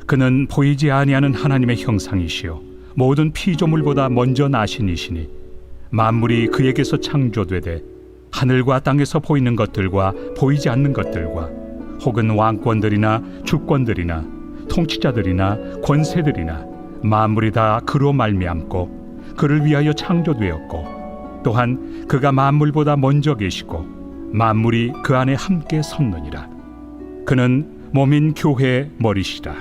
그는 보이지 아니하는 하나님의 형상이시요 모든 피조물보다 먼저 나신 이시니 만물이 그에게서 창조되되 하늘과 땅에서 보이는 것들과 보이지 않는 것들과 혹은 왕권들이나 주권들이나 통치자들이나 권세들이나 만물이 다 그로 말미암고 그를 위하여 창조되었고 또한 그가 만물보다 먼저 계시고 만물이 그 안에 함께 섰느니라. 그는 몸인 교회의 머리시라.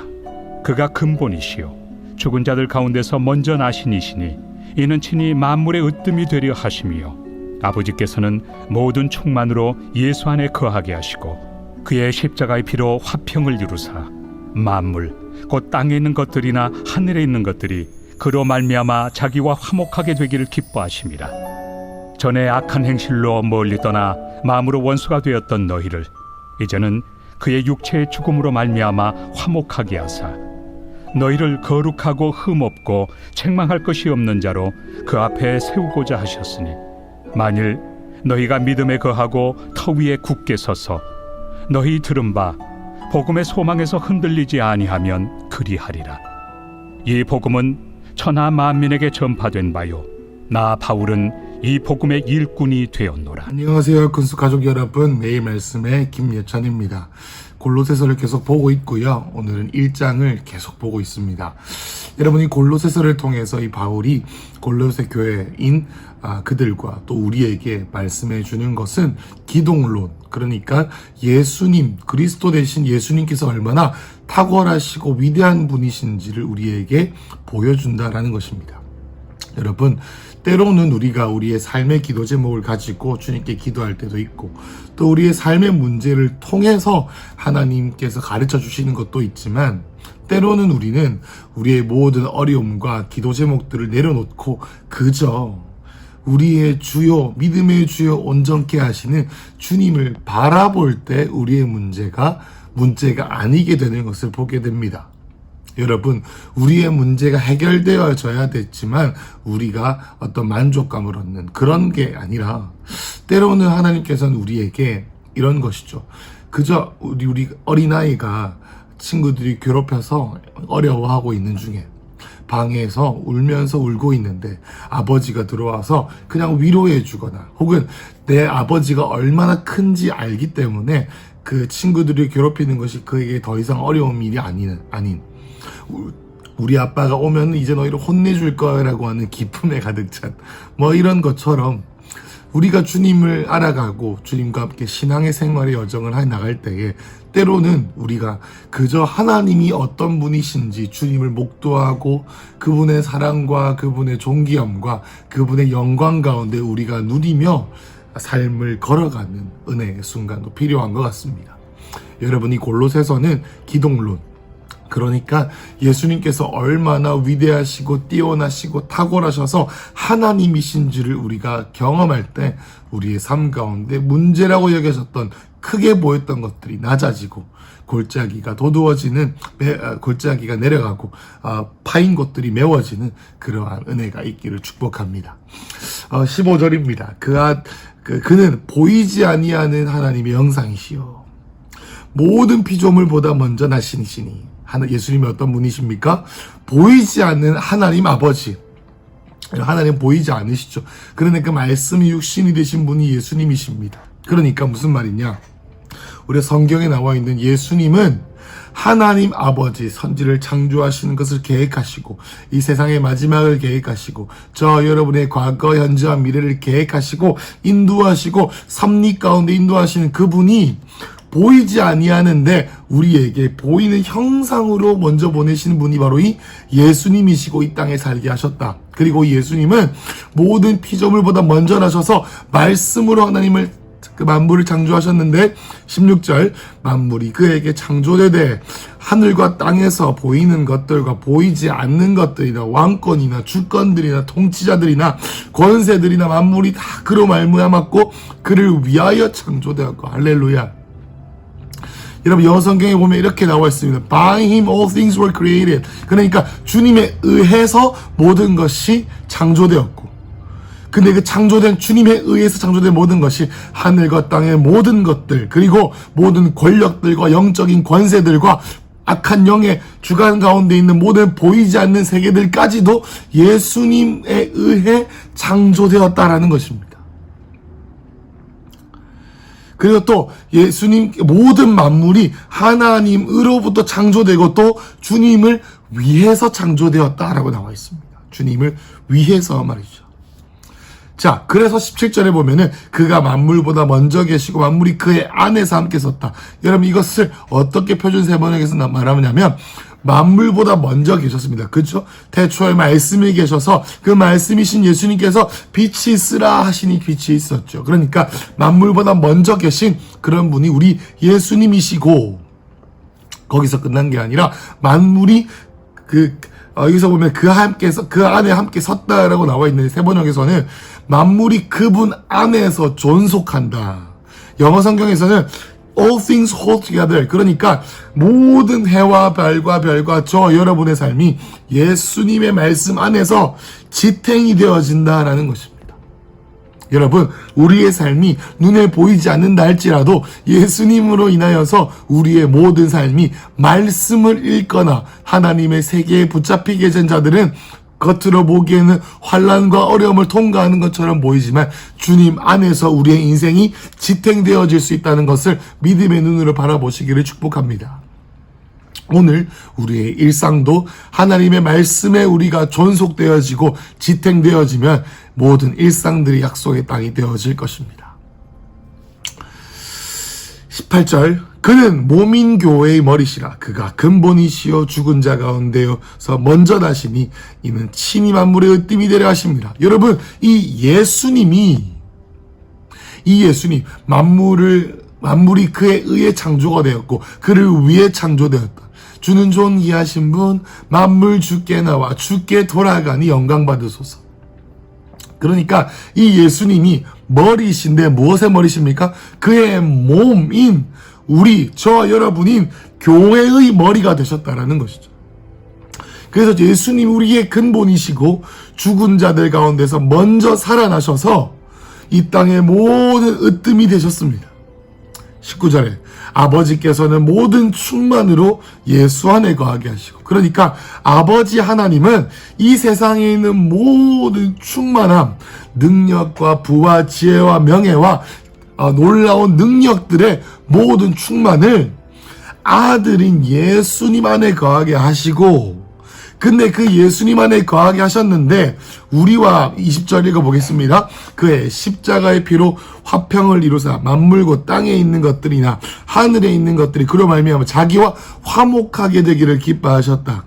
그가 근본이시요 죽은 자들 가운데서 먼저 나신 이시니 이는 친히 만물의 으뜸이 되려 하심이요 아버지께서는 모든 충만으로 예수 안에 거하게 하시고 그의 십자가의 피로 화평을 이루사 만물 곧 땅에 있는 것들이나 하늘에 있는 것들이 그로 말미암아 자기와 화목하게 되기를 기뻐하심이라. 전에 악한 행실로 멀리 떠나 마음으로 원수가 되었던 너희를 이제는 그의 육체의 죽음으로 말미암아 화목하게 하사 너희를 거룩하고 흠없고 책망할 것이 없는 자로 그 앞에 세우고자 하셨으니 만일 너희가 믿음에 거하고 터 위에 굳게 서서 너희 들은 바 복음의 소망에서 흔들리지 아니하면 그리하리라. 이 복음은 천하 만민에게 전파된 바요 나 바울은 이 복음의 일꾼이 되었노라. 안녕하세요, 근수 가족 여러분. 매일 말씀의 김예찬입니다. 골로새서를 계속 보고 있고요. 오늘은 1장을 계속 보고 있습니다. 여러분이 골로새서를 통해서 이 바울이 골로새 교회인 그들과 또 우리에게 말씀해 주는 것은 기독론, 그러니까 예수님, 그리스도 대신 예수님께서 얼마나 탁월하시고 위대한 분이신지를 우리에게 보여준다라는 것입니다. 여러분, 때로는 우리가 우리의 삶의 기도 제목을 가지고 주님께 기도할 때도 있고 또 우리의 삶의 문제를 통해서 하나님께서 가르쳐 주시는 것도 있지만 때로는 우리는 우리의 모든 어려움과 기도 제목들을 내려놓고 그저 우리의 주요, 믿음의 주요 온전케 하시는 주님을 바라볼 때 우리의 문제가 아니게 되는 것을 보게 됩니다. 여러분, 우리의 문제가 해결되어져야 됐지만 우리가 어떤 만족감을 얻는 그런 게 아니라 때로는 하나님께서는 우리에게 이런 것이죠. 그저 우리 어린아이가 친구들이 괴롭혀서 어려워하고 있는 중에 방에서 울면서 울고 있는데 아버지가 들어와서 그냥 위로해 주거나 혹은 내 아버지가 얼마나 큰지 알기 때문에 그 친구들이 괴롭히는 것이 그에게 더 이상 어려운 일이 아닌 우리 아빠가 오면 이제 너희를 혼내줄 거라고 하는 기쁨에 가득 찬 이런 것처럼 우리가 주님을 알아가고 주님과 함께 신앙의 생활의 여정을 해 나갈 때에 때로는 우리가 그저 하나님이 어떤 분이신지 주님을 목도하고 그분의 사랑과 그분의 존귀함과 그분의 영광 가운데 우리가 누리며 삶을 걸어가는 은혜의 순간도 필요한 것 같습니다. 여러분이 골로새서는 기독론, 그러니까 예수님께서 얼마나 위대하시고 뛰어나시고 탁월하셔서 하나님이신지를 우리가 경험할 때 우리의 삶 가운데 문제라고 여겨졌던 크게 보였던 것들이 낮아지고 골짜기가 도두어지는 골짜기가 내려가고 파인 곳들이 메워지는 그러한 은혜가 있기를 축복합니다. 15절입니다. 그는 보이지 아니하는 하나님의 형상이시요 모든 피조물보다 먼저 나신이시니 예수님이 어떤 분이십니까? 보이지 않는 하나님 아버지. 하나님 보이지 않으시죠. 그러니까 말씀이 육신이 되신 분이 예수님이십니다. 그러니까 무슨 말이냐? 우리 성경에 나와 있는 예수님은 하나님 아버지 선지를 창조하시는 것을 계획하시고 이 세상의 마지막을 계획하시고 저 여러분의 과거, 현재와 미래를 계획하시고 인도하시고 섭리 가운데 인도하시는 그분이 보이지 아니하는데 우리에게 보이는 형상으로 먼저 보내시는 분이 바로 이 예수님이시고 이 땅에 살게 하셨다. 그리고 예수님은 모든 피조물보다 먼저 나셔서 말씀으로 하나님을 만물을 창조하셨는데 16절 만물이 그에게 창조되되 하늘과 땅에서 보이는 것들과 보이지 않는 것들이나 왕권이나 주권들이나 통치자들이나 권세들이나 만물이 다 그로 말미암았고 그를 위하여 창조되었고 할렐루야. 여러분 영어 성경에 보면 이렇게 나와 있습니다. By him all things were created. 그러니까 주님에 의해서 모든 것이 창조되었고 근데 그 창조된 주님에 의해서 창조된 모든 것이 하늘과 땅의 모든 것들 그리고 모든 권력들과 영적인 권세들과 악한 영의 주관 가운데 있는 모든 보이지 않는 세계들까지도 예수님에 의해 창조되었다라는 것입니다. 그리고 또 예수님 모든 만물이 하나님으로부터 창조되고 또 주님을 위해서 창조되었다라고 나와 있습니다. 주님을 위해서 말이죠. 자, 그래서 17절에 보면은 그가 만물보다 먼저 계시고 만물이 그의 안에서 함께 섰다. 여러분 이것을 어떻게 표준 세번역에서 말하냐면 만물보다 먼저 계셨습니다. 그렇죠? 태초에 말씀이 계셔서 그 말씀이신 예수님께서 빛이 있으라 하시니 빛이 있었죠. 그러니까 만물보다 먼저 계신 그런 분이 우리 예수님이시고 거기서 끝난 게 아니라 만물이 여기서 보면 그 안에 함께 섰다라고 나와 있는 세번역에서는 만물이 그분 안에서 존속한다. 영어 성경에서는 all things hold together. 그러니까 모든 해와 별과 저 여러분의 삶이 예수님의 말씀 안에서 지탱이 되어진다라는 것입니다. 여러분, 우리의 삶이 눈에 보이지 않는다 할지라도 예수님으로 인하여서 우리의 모든 삶이 말씀을 읽거나 하나님의 세계에 붙잡히게 된 자들은 겉으로 보기에는 환난과 어려움을 통과하는 것처럼 보이지만 주님 안에서 우리의 인생이 지탱되어질 수 있다는 것을 믿음의 눈으로 바라보시기를 축복합니다. 오늘 우리의 일상도 하나님의 말씀에 우리가 존속되어지고 지탱되어지면 모든 일상들이 약속의 땅이 되어질 것입니다. 18절 그는 몸인 교회의 머리시라. 그가 근본이시여 죽은 자 가운데서 먼저 나시니 이는 친히 만물의 으뜸이 되려 하십니다. 여러분 이 예수님 만물이 그에 의해 창조가 되었고 그를 위해 창조되었다. 주는 존귀하신 분 만물 주께 나와 주께 돌아가니 영광 받으소서. 그러니까 이 예수님이 머리이신데 무엇의 머리십니까? 그의 몸인 저 여러분인 교회의 머리가 되셨다라는 것이죠. 그래서 예수님 우리의 근본이시고 죽은 자들 가운데서 먼저 살아나셔서 이 땅의 모든 으뜸이 되셨습니다. 19절에 아버지께서는 모든 충만으로 예수 안에 거하게 하시고, 그러니까 아버지 하나님은 이 세상에 있는 모든 충만함, 능력과 부와 지혜와 명예와 놀라운 능력들의 모든 충만을 아들인 예수님 안에 거하게 하시고, 근데 그 예수님 안에 거하게 하셨는데 우리와 20절 읽어보겠습니다. 그의 십자가의 피로 화평을 이루사 만물고 땅에 있는 것들이나 하늘에 있는 것들이 그로 말미암아 자기와 화목하게 되기를 기뻐하셨다.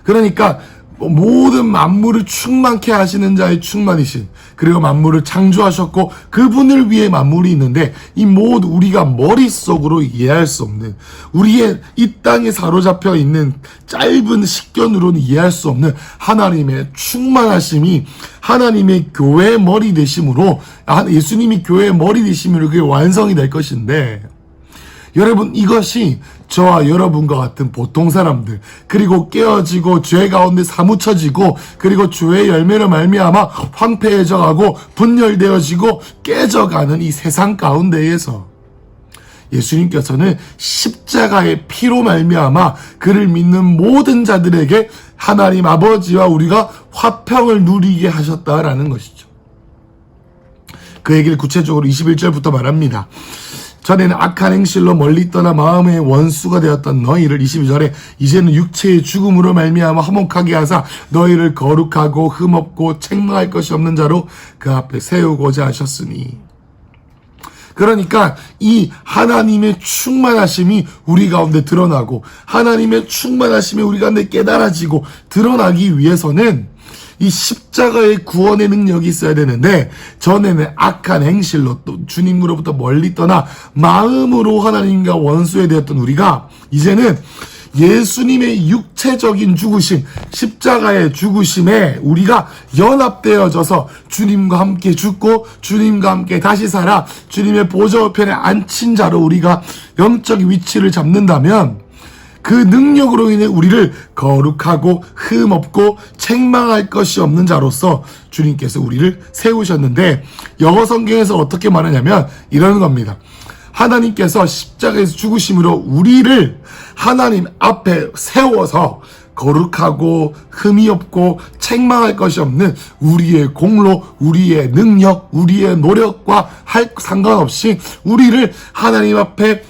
그러니까 모든 만물을 충만케 하시는 자의 충만이신, 그리고 만물을 창조하셨고 그분을 위해 만물이 있는데 이 모두 우리가 머릿속으로 이해할 수 없는, 우리의 이 땅에 사로잡혀 있는 짧은 식견으로는 이해할 수 없는 하나님의 충만하심이 하나님의 교회의 머리 되심으로, 예수님이 교회의 머리 되심으로 그게 완성이 될 것인데, 여러분 이것이 저와 여러분과 같은 보통 사람들, 그리고 깨어지고 죄 가운데 사무쳐지고 그리고 죄의 열매로 말미암아 황폐해져가고 분열되어지고 깨져가는 이 세상 가운데에서 예수님께서는 십자가의 피로 말미암아 그를 믿는 모든 자들에게 하나님 아버지와 우리가 화평을 누리게 하셨다라는 것이죠. 그 얘기를 구체적으로 21절부터 말합니다. 전에는 악한 행실로 멀리 떠나 마음의 원수가 되었던 너희를, 22절에 이제는 육체의 죽음으로 말미암아 화목하게 하사 너희를 거룩하고 흠없고 책망할 것이 없는 자로 그 앞에 세우고자 하셨으니. 그러니까 이 하나님의 충만하심이 우리 가운데 드러나고 하나님의 충만하심이 우리 가운데 깨달아지고 드러나기 위해서는 이 십자가의 구원의 능력이 있어야 되는데, 전에는 악한 행실로 또 주님으로부터 멀리 떠나 마음으로 하나님과 원수에 되었던 우리가 이제는 예수님의 육체적인 죽으심, 십자가의 죽으심에 우리가 연합되어져서 주님과 함께 죽고 주님과 함께 다시 살아 주님의 보좌 우편에 앉힌 자로 우리가 영적 위치를 잡는다면, 그 능력으로 인해 우리를 거룩하고 흠없고 책망할 것이 없는 자로서 주님께서 우리를 세우셨는데, 영어 성경에서 어떻게 말하냐면 이러는 겁니다. 하나님께서 십자가에서 죽으심으로 우리를 하나님 앞에 세워서 거룩하고 흠이 없고 책망할 것이 없는 우리의 공로, 우리의 능력, 우리의 노력과 상관없이 우리를 하나님 앞에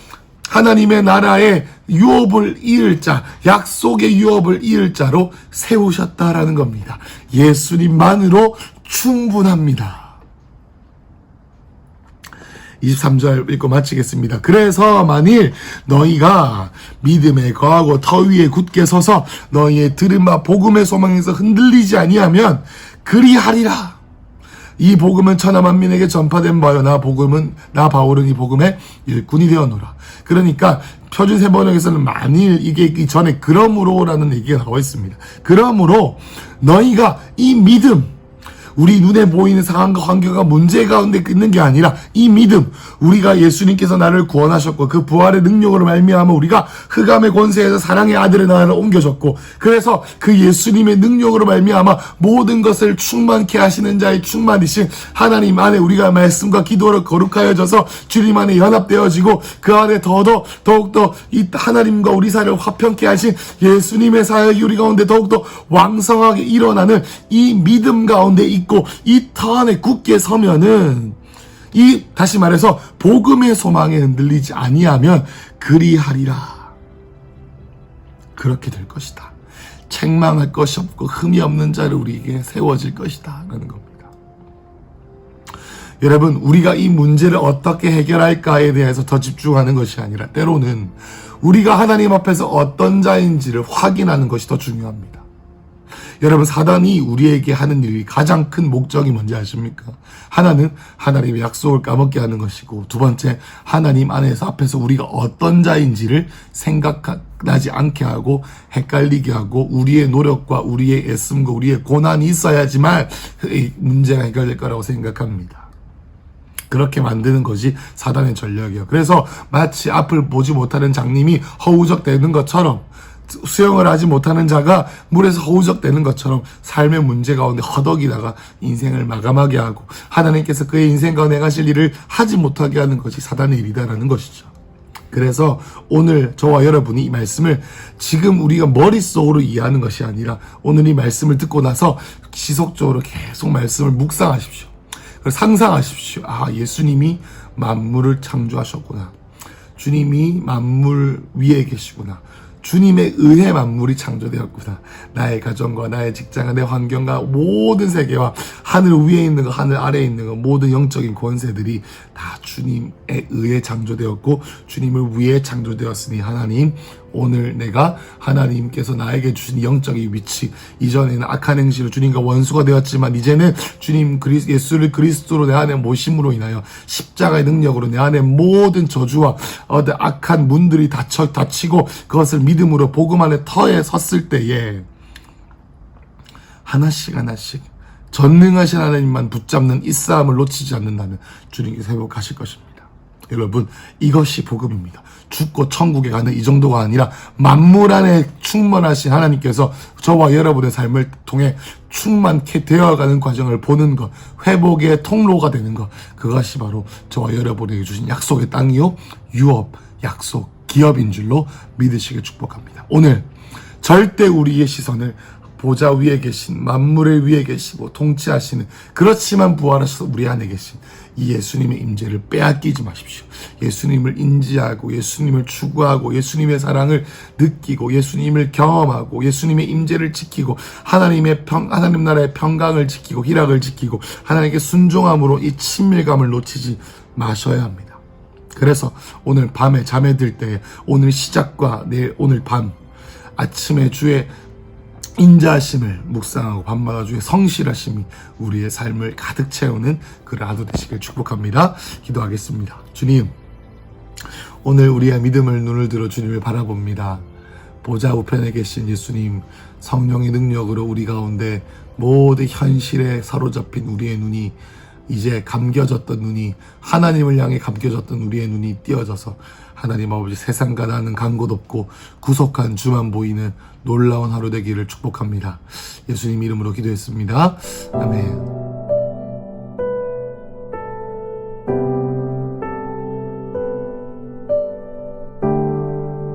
하나님의 나라의 유업을 이을 자, 약속의 유업을 이을 자로 세우셨다라는 겁니다. 예수님만으로 충분합니다. 23절 읽고 마치겠습니다. 그래서 만일 너희가 믿음에 거하고 터 위에 굳게 서서 너희의 들음과 복음의 소망에서 흔들리지 아니하면 그리하리라. 이 복음은 천하 만민에게 전파된 바요 나 바울은 이 복음의 일꾼이 되었노라. 그러니까 표준 세번역에서는 만일 이게 이전에 그러므로라는 얘기가 나와 있습니다. 그러므로 너희가 이 믿음, 우리 눈에 보이는 상황과 환경과 문제 가운데 있는 게 아니라 이 믿음, 우리가 예수님께서 나를 구원하셨고 그 부활의 능력으로 말미암아 우리가 흑암의 권세에서 사랑의 아들의 나라를 옮겨졌고, 그래서 그 예수님의 능력으로 말미암아 모든 것을 충만케 하시는 자의 충만이신 하나님 안에 우리가 말씀과 기도로 거룩하여져서 주님 안에 연합되어지고 그 안에 더욱더 이 하나님과 우리 사이를 화평케 하신 예수님의 사역이 우리 가운데 더욱더 왕성하게 일어나는 이 믿음 가운데 있고 이 터 안에 굳게 서면은 다시 말해서 복음의 소망에 흔들리지 아니하면 그리하리라. 그렇게 될 것이다. 책망할 것이 없고 흠이 없는 자를 우리에게 세워질 것이다 라는 겁니다. 여러분, 우리가 이 문제를 어떻게 해결할까에 대해서 더 집중하는 것이 아니라 때로는 우리가 하나님 앞에서 어떤 자인지를 확인하는 것이 더 중요합니다. 여러분, 사단이 우리에게 하는 일이 가장 큰 목적이 뭔지 아십니까? 하나는 하나님의 약속을 까먹게 하는 것이고, 두 번째, 하나님 안에서 앞에서 우리가 어떤 자인지를 생각나지 않게 하고 헷갈리게 하고 우리의 노력과 우리의 애씀과 우리의 고난이 있어야지만 이 문제가 해결될 거라고 생각합니다. 그렇게 만드는 것이 사단의 전략이에요. 그래서 마치 앞을 보지 못하는 장님이 허우적대는 것처럼, 수영을 하지 못하는 자가 물에서 허우적대는 것처럼 삶의 문제 가운데 허덕이다가 인생을 마감하게 하고 하나님께서 그의 인생 가운데 행하실 일을 하지 못하게 하는 것이 사단의 일이다라는 것이죠. 그래서 오늘 저와 여러분이 이 말씀을 지금 우리가 머릿속으로 이해하는 것이 아니라 오늘 이 말씀을 듣고 나서 지속적으로 계속 말씀을 묵상하십시오. 상상하십시오. 아, 예수님이 만물을 창조하셨구나. 주님이 만물 위에 계시구나. 주님에 의해 만물이 창조되었구나. 나의 가정과 나의 직장과 내 환경과 모든 세계와 하늘 위에 있는 거, 하늘 아래에 있는 거, 모든 영적인 권세들이 다 주님에 의해 창조되었고 주님을 위해 창조되었으니 하나님, 오늘 내가 하나님께서 나에게 주신 영적인 위치, 이전에는 악한 행실로 주님과 원수가 되었지만 이제는 주님 예수를 그리스도로 내 안에 모심으로 인하여 십자가의 능력으로 내 안에 모든 저주와 악한 문들이 닫히고 그것을 믿음으로 복음 안에 터에 섰을 때에 하나씩 전능하신 하나님만 붙잡는 이 싸움을 놓치지 않는다는 주님께서 회복하실 것입니다. 여러분, 이것이 복음입니다. 죽고 천국에 가는 이 정도가 아니라 만물 안에 충만하신 하나님께서 저와 여러분의 삶을 통해 충만케 되어가는 과정을 보는 것, 회복의 통로가 되는 것, 그것이 바로 저와 여러분에게 주신 약속의 땅이요, 유업, 약속, 기업인 줄로 믿으시길 축복합니다. 오늘 절대 우리의 시선을 보좌 위에 계신, 만물의 위에 계시고 통치하시는, 그렇지만 부활하셔서 우리 안에 계신 이 예수님의 임재를 빼앗기지 마십시오. 예수님을 인지하고 예수님을 추구하고 예수님의 사랑을 느끼고 예수님을 경험하고 예수님의 임재를 지키고 하나님 나라의 평강을 지키고 희락을 지키고 하나님께 순종함으로 이 친밀감을 놓치지 마셔야 합니다. 그래서 오늘 밤에 잠에 들 때 오늘 시작과 내일 오늘 밤 아침에 주의 인자하심을 묵상하고 밤마다 주의 성실하심이 우리의 삶을 가득 채우는 그런 하루 되시길 축복합니다. 기도하겠습니다. 주님, 오늘 우리의 믿음을 눈을 들어 주님을 바라봅니다. 보좌 우편에 계신 예수님, 성령의 능력으로 우리 가운데 모든 현실에 사로잡힌 우리의 눈이 이제 감겨졌던 눈이, 하나님을 향해 감겨졌던 우리의 눈이 띄어져서 하나님 아버지, 세상과 나는 간 곳 없고 구속한 주만 보이는 놀라운 하루 되기를 축복합니다. 예수님 이름으로 기도했습니다. 아멘.